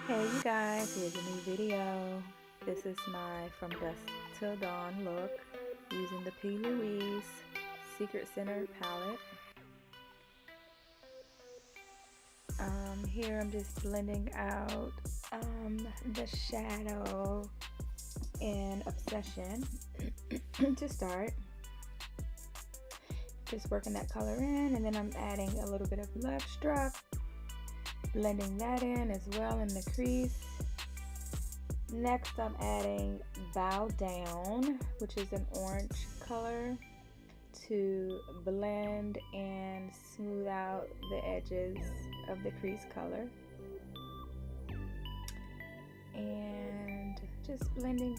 Hey you guys, here's a new video. This is my From Dusk Till Dawn look using the LOUISE Secret Center palette. Here I'm just blending out the shadow in Obsession to start. Just working that color in, and then I'm adding a little bit of Love Struck, blending that in as well in the crease. Next I'm adding Bow Down, which is an orange color, to blend and smooth out the edges of the crease color. And just blending.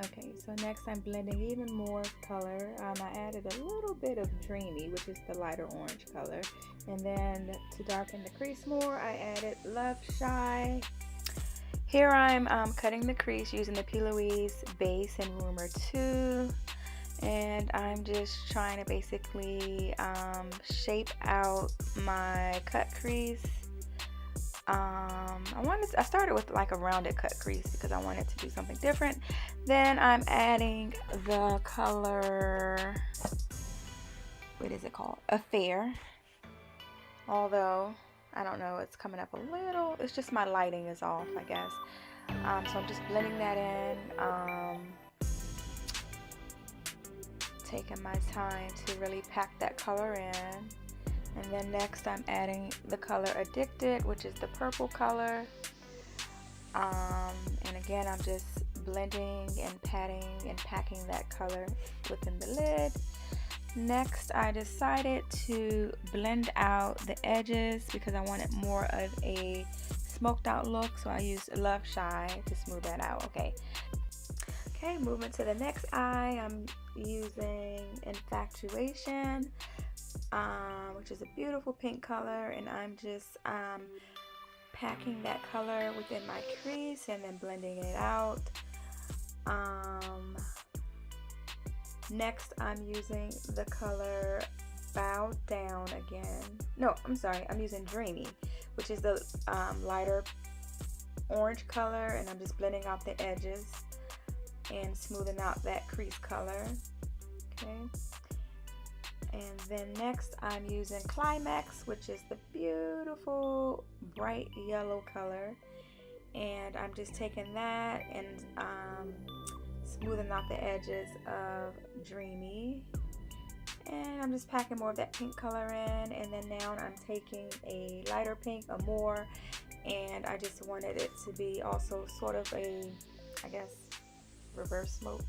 Okay, so next I'm blending even more color. I added a little bit of Dreamy, which is the lighter orange color. And then to darken the crease more, I added Love Shy. Here I'm cutting the crease using the LOUISE Base and Rumor 2. And I'm just trying to basically shape out my cut crease. I started with like a rounded cut crease because I wanted to do something different. Then I'm adding the color, what is it called? Affair. Although I don't know, it's coming up a little, it's just my lighting is off, I guess. So I'm just blending that in, taking my time to really pack that color in. And then next I'm adding the color Addicted, which is the purple color. And again, I'm just blending and patting and packing that color within the lid. Next, I decided to blend out the edges because I wanted more of a smoked out look. So I used Love Shy to smooth that out. Okay, moving to the next eye, I'm using Infatuation, which is a beautiful pink color, and I'm just packing that color within my crease and then blending it out. Next I'm using the color Bow Down again. No, I'm sorry, I'm using Dreamy, which is the lighter orange color, and I'm just blending out the edges and smoothing out that crease color. Okay. And then next I'm using Climax, which is the beautiful bright yellow color, and I'm just taking that and smoothing out the edges of Dreamy, and I'm just packing more of that pink color in. And then now I'm taking a lighter pink, a more, and I just wanted it to be also sort of a, I guess, reverse smoke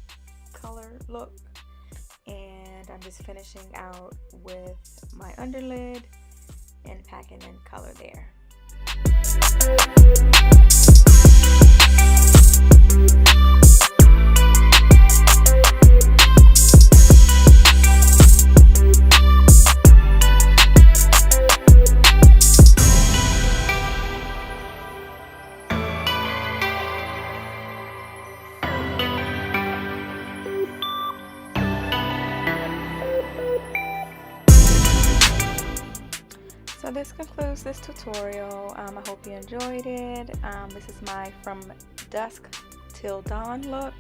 color look. And I'm just finishing out with my underlid and packing in color there. So this concludes this tutorial. I hope you enjoyed it. This is my From Dusk Till Dawn look,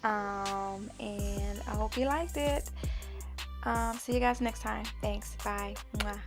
and I hope you liked it. See you guys next time. Thanks. Bye. Mwah.